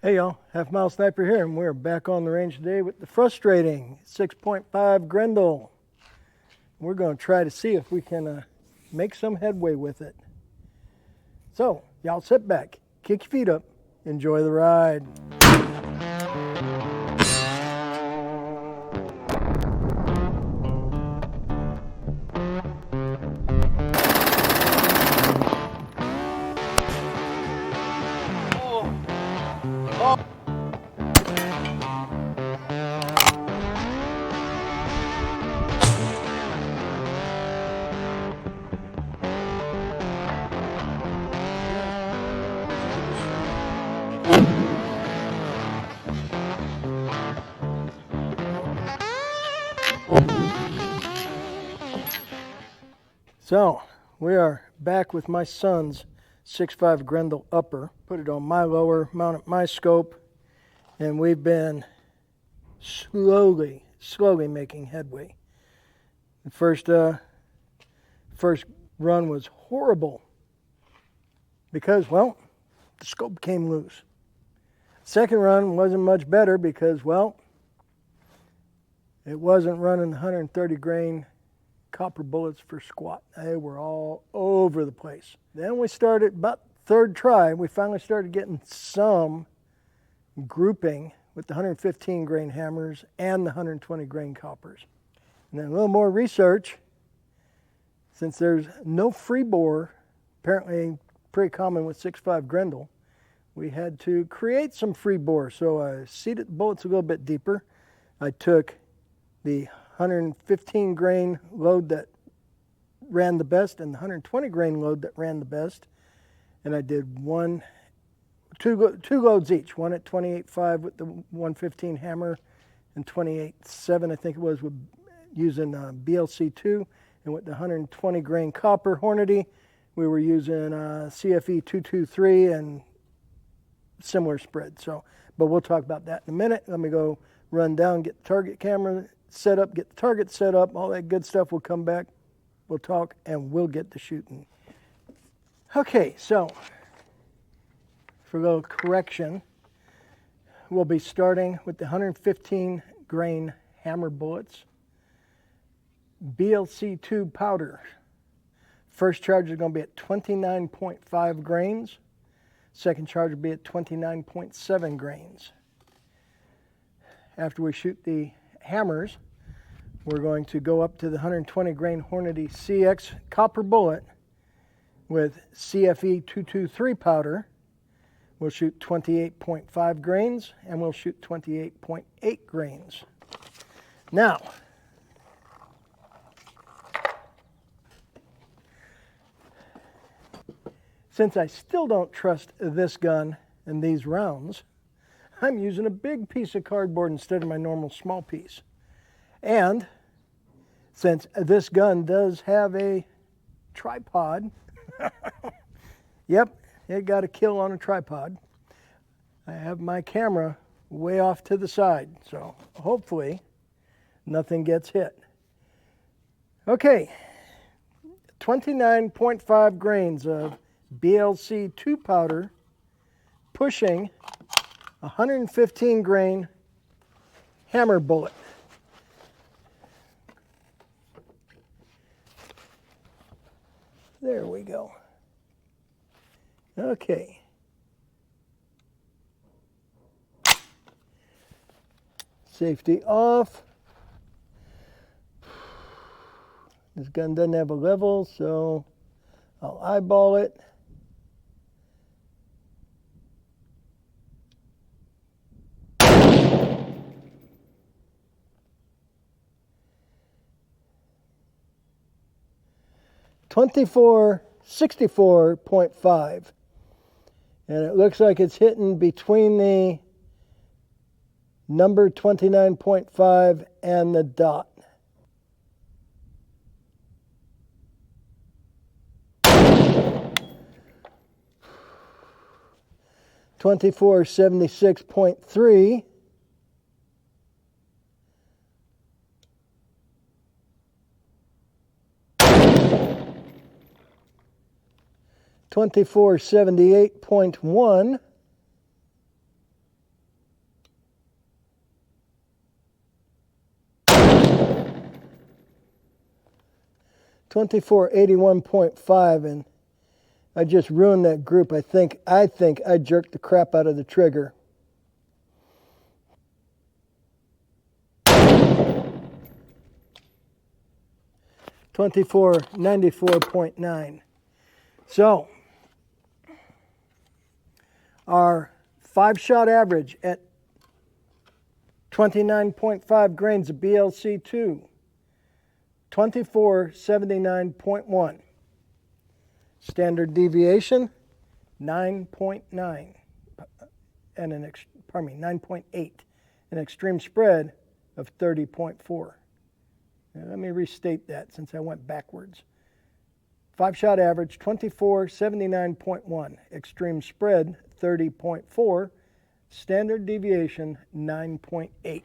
Hey y'all, Halfmilesniper here, and we're back on the range today with the frustrating 6.5 Grendel. We're going to try to see if we can make some headway with it. So, y'all sit back, kick your feet up, enjoy the ride. So, we are back with my son's 6.5 Grendel upper. Put it on my lower, mounted my scope, and we've been slowly making headway. The first run was horrible because, well, the scope came loose. Second run wasn't much better because, well, it wasn't running 130 grain copper bullets for squat. They were all over the place. Then we started, about third try, we finally started getting some grouping with the 115 grain hammers and the 120 grain coppers. And then a little more research, since there's no free bore, apparently pretty common with 6.5 Grendel, we had to create some free bore. So I seated the bullets a little bit deeper. I took the 115 grain load that ran the best and the 120 grain load that ran the best, and I did two loads each, one at 28.5 with the 115 hammer and 28.7 I think it was, with using BLC2, and with the 120 grain copper Hornady we were using CFE 223 and similar spread. So, but we'll talk about that in a minute. Let me go run down, get the target camera set up, get the target set up, all that good stuff. We'll come back, we'll talk, and we'll get to shooting. Okay, so for a little correction, we'll be starting with the 115 grain hammer bullets, BLC2 powder. First charge is going to be at 29.5 grains. Second charge will be at 29.7 grains. After we shoot the hammers, we're going to go up to the 120 grain Hornady CX copper bullet with CFE 223 powder. We'll shoot 28.5 grains, and we'll shoot 28.8 grains. Now, since I still don't trust this gun and these rounds, I'm using a big piece of cardboard instead of my normal small piece. And since this gun does have a tripod, yep, it got a kill on a tripod, I have my camera way off to the side, so hopefully nothing gets hit. Okay, 29.5 grains of BLC2 powder pushing 115 grain hammer bullet. There we go. Okay. Safety off. This gun doesn't have a level, so I'll eyeball it. .64.5, and it looks like it's hitting between the number 29.5 and the dot. .2476.3. 2478.1, 2481.5, and I just ruined that group. I think I jerked the crap out of the trigger. $24.94.9. So our 5-shot average at 29.5 grains of BLC2, 2479.1. Standard deviation, 9.9, and 9.8, an extreme spread of 30.4. Now, let me restate that since I went backwards. 5-shot average, 2479.1, extreme spread, 30.4, standard deviation, 9.8.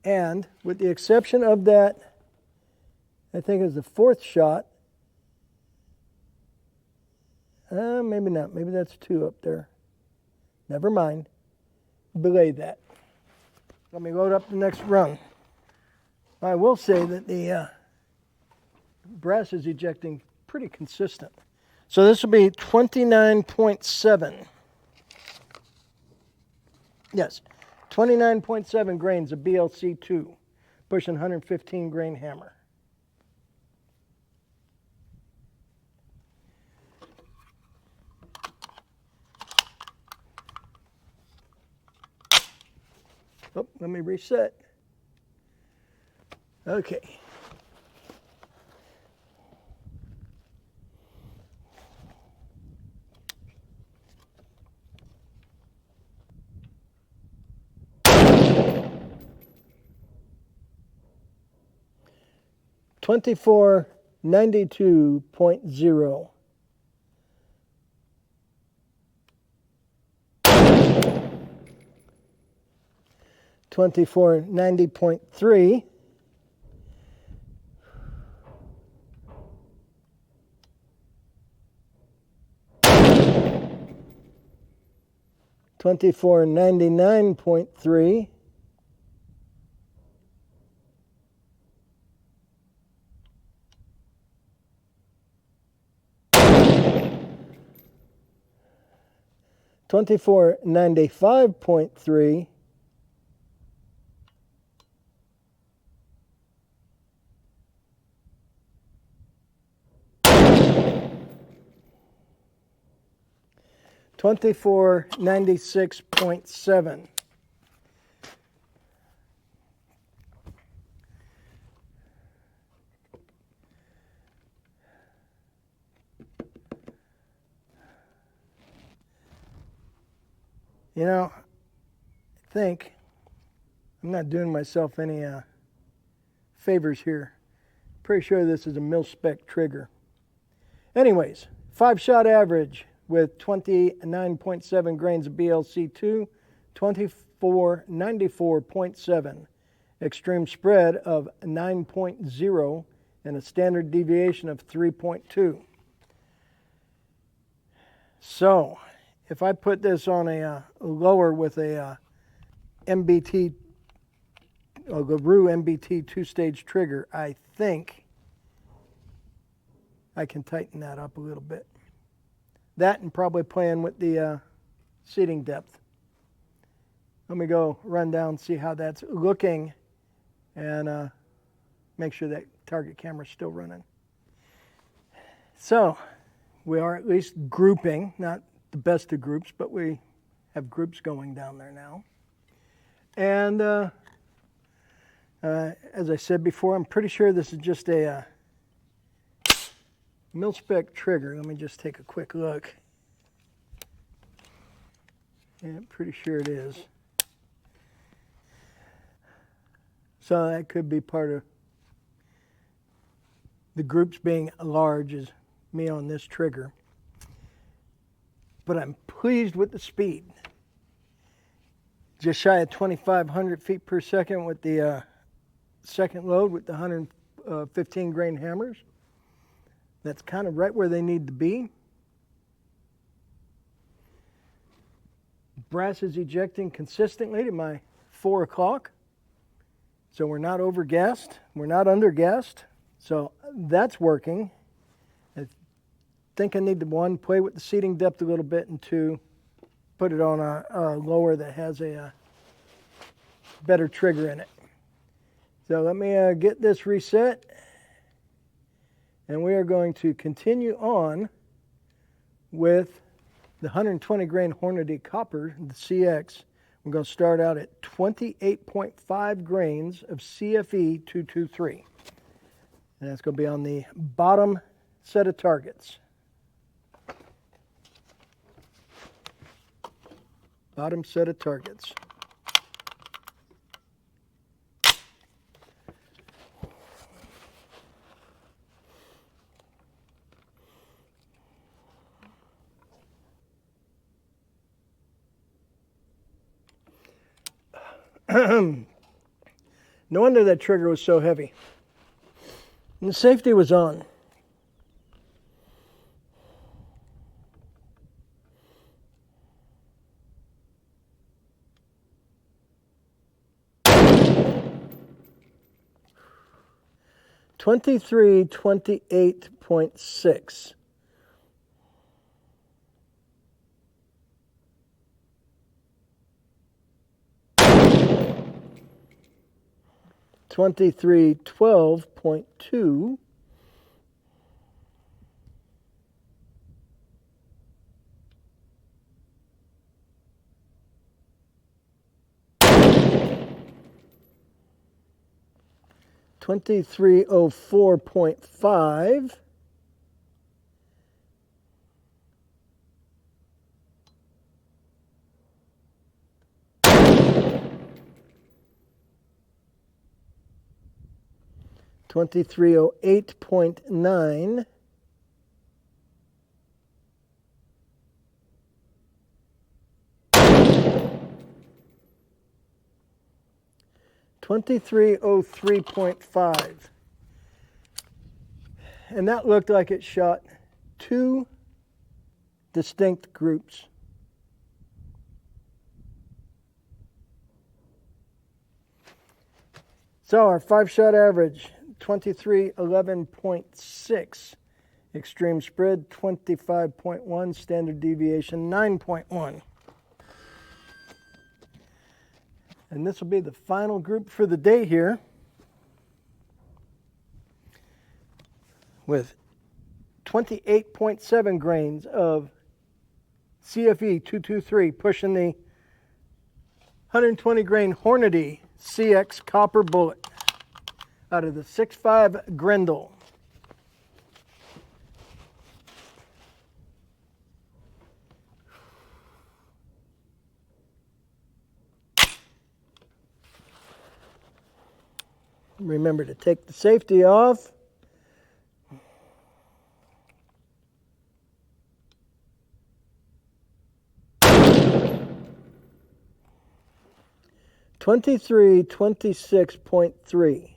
And with the exception of that, I think it's the 4th shot. Maybe not. Maybe that's 2 up there. Never mind. Belay that. Let me load up the next run. I will say that the brass is ejecting pretty consistent. So this will be 29.7. Yes, 29.7 grains of BLC2, pushing 115 grain hammer. Oh, let me reset. Okay. $24.92.0. $24.90.3. $24.99.3. $24.95.3. $24.96.7. You know, I think I'm not doing myself any favors here. Pretty sure this is a mil-spec trigger. Anyways, 5-shot average with 29.7 grains of BLC2, 2494.7, extreme spread of 9.0, and a standard deviation of 3.2. So, if I put this on a lower with a MBT, a Guru MBT 2-stage trigger, I think I can tighten that up a little bit. That and probably playing with the seating depth. Let me go run down, see how that's looking, and make sure that target camera's still running. So, we are at least grouping, not the best of groups, but we have groups going down there now. And as I said before, I'm pretty sure this is just a mil-spec trigger. Let me just take a quick look. Yeah, I'm pretty sure it is. So that could be part of the groups being large is me on this trigger. But I'm pleased with the speed. Just shy of 2,500 feet per second with the second load with the 115 grain hammers. That's kind of right where they need to be. Brass is ejecting consistently to my 4 o'clock. So we're not overgassed. We're not undergassed. So that's working. I think I need to, one, play with the seating depth a little bit, and two, put it on a lower that has a better trigger in it. So let me get this reset, and we are going to continue on with the 120 grain Hornady copper, the CX. We're going to start out at 28.5 grains of CFE 223. And that's going to be on the bottom set of targets. Bottom set of targets. No wonder that trigger was so heavy. And the safety was on. $23.28.6. $23.12.2. $23.04.5. $23.08.9. $23.03.5. And that looked like it shot two distinct groups. So our 5-shot average, 2311.6. Extreme spread, 25.1. Standard deviation, 9.1. And this will be the final group for the day here, with 28.7 grains of CFE 223 pushing the 120 grain Hornady CX copper bullet out of the 6.5 Grendel. Remember to take the safety off. $23.26.3.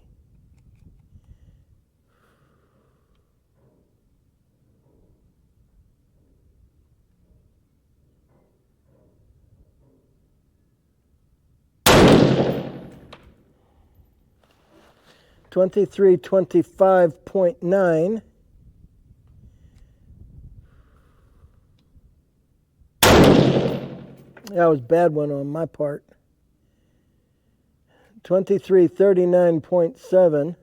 $23.25.9. That was a bad one on my part. $23.39.7.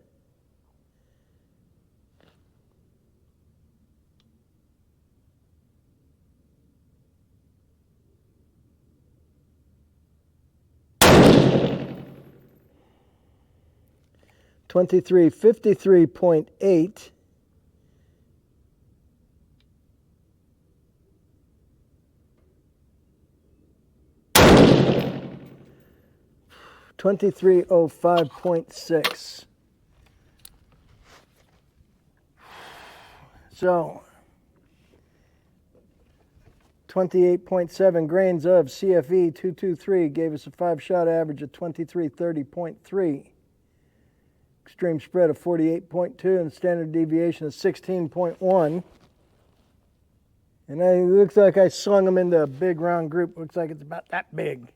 $23.53.8. $23.05.6. So 28.7 grains of CFE 223 gave us a 5-shot average of 2330.3. Extreme spread of 48.2 and standard deviation of 16.1. And it looks like I slung them into a big round group. Looks like it's about that big.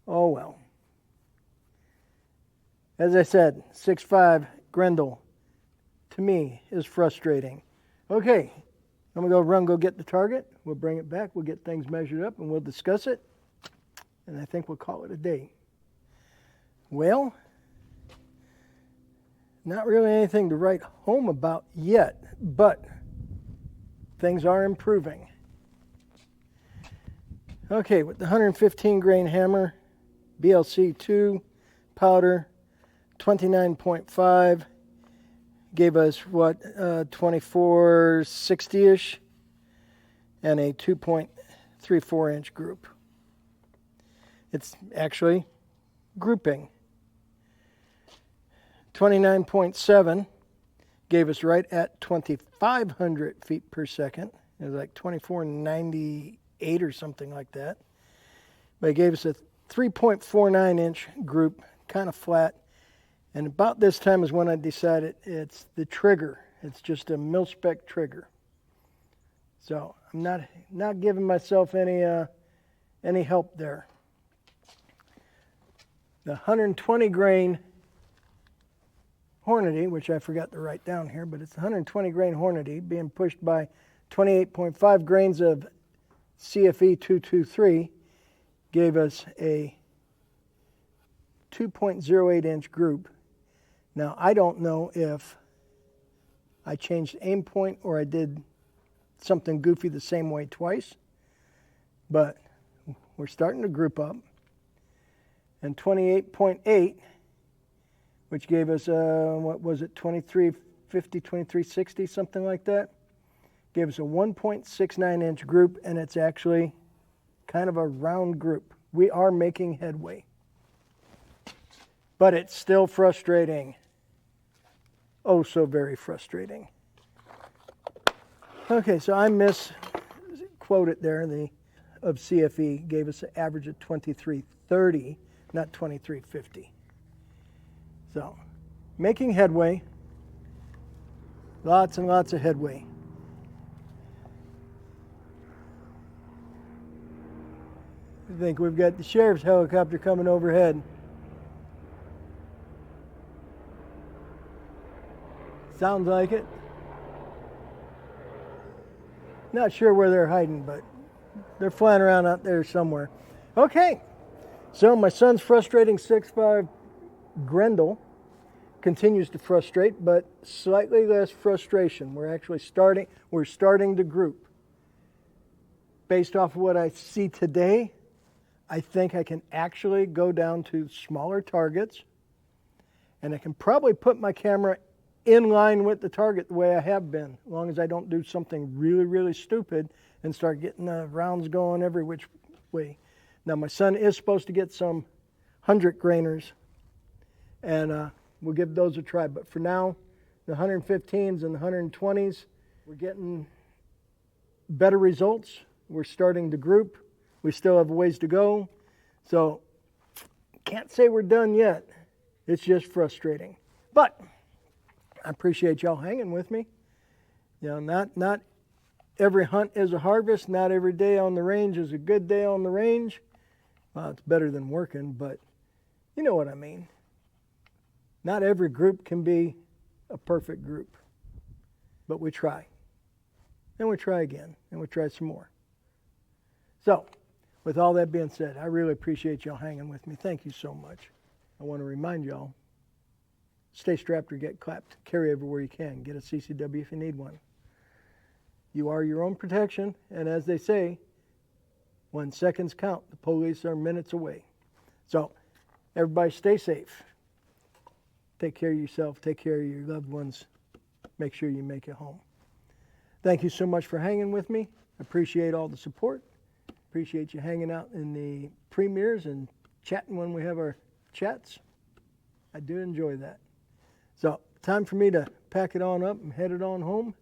Oh well. As I said, 6.5 Grendel to me, is frustrating. Okay, I'm gonna go get the target. We'll bring it back. We'll get things measured up and we'll discuss it. And I think we'll call it a day. Well, not really anything to write home about yet, but things are improving. Okay, with the 115 grain hammer, BLC 2, powder, 29.5, gave us what, 2460-ish, and a 2.34 inch group. It's actually grouping. 29.7 gave us right at 2,500 feet per second. It was like 2498 or something like that. But it gave us a 3.49 inch group, kind of flat. And about this time is when I decided it's the trigger. It's just a mil-spec trigger. So I'm not giving myself any help there. The 120 grain Hornady, which I forgot to write down here, but it's 120 grain Hornady being pushed by 28.5 grains of CFE 223, gave us a 2.08 inch group. Now, I don't know if I changed aim point or I did something goofy the same way twice, but we're starting to group up. And 28.8, which gave us, what was it, 2350, 2360, something like that, gave us a 1.69 inch group, and it's actually kind of a round group. We are making headway. But it's still frustrating. Oh, so very frustrating. Okay, so I misquoted there. Of CFE gave us an average of 2330, not 2350. So, making headway. Lots and lots of headway. I think we've got the sheriff's helicopter coming overhead. Sounds like it. Not sure where they're hiding, but they're flying around out there somewhere. Okay, so my son's frustrating 6.5 Grendel continues to frustrate, but slightly less frustration. We're starting to group. Based off of what I see today, I think I can actually go down to smaller targets, and I can probably put my camera in line with the target the way I have been, as long as I don't do something really, really stupid and start getting the rounds going every which way. Now, my son is supposed to get some 100 grainers, and we'll give those a try. But for now, the 115s and the 120s, we're getting better results. We're starting to group. We still have a ways to go. So, can't say we're done yet. It's just frustrating. But I appreciate y'all hanging with me. You know, not every hunt is a harvest. Not every day on the range is a good day on the range. Well, it's better than working, but you know what I mean. Not every group can be a perfect group, but we try. And we try again, and we try some more. So, with all that being said, I really appreciate y'all hanging with me. Thank you so much. I want to remind y'all, stay strapped or get clapped. Carry everywhere you can. Get a CCW if you need one. You are your own protection, and as they say, when seconds count, the police are minutes away. So, everybody stay safe. Take care of yourself. Take care of your loved ones. Make sure you make it home. Thank you so much for hanging with me. Appreciate all the support. Appreciate you hanging out in the premieres and chatting when we have our chats. I do enjoy that. So, time for me to pack it on up and head it on home.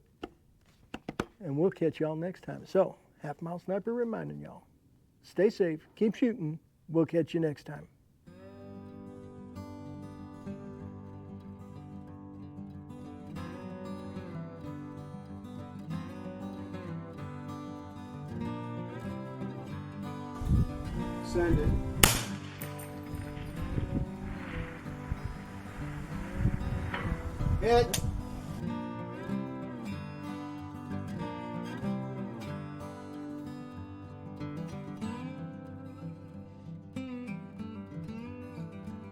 And we'll catch y'all next time. So, Halfmilesniper reminding y'all, stay safe, keep shooting. We'll catch you next time. Send it. Hit.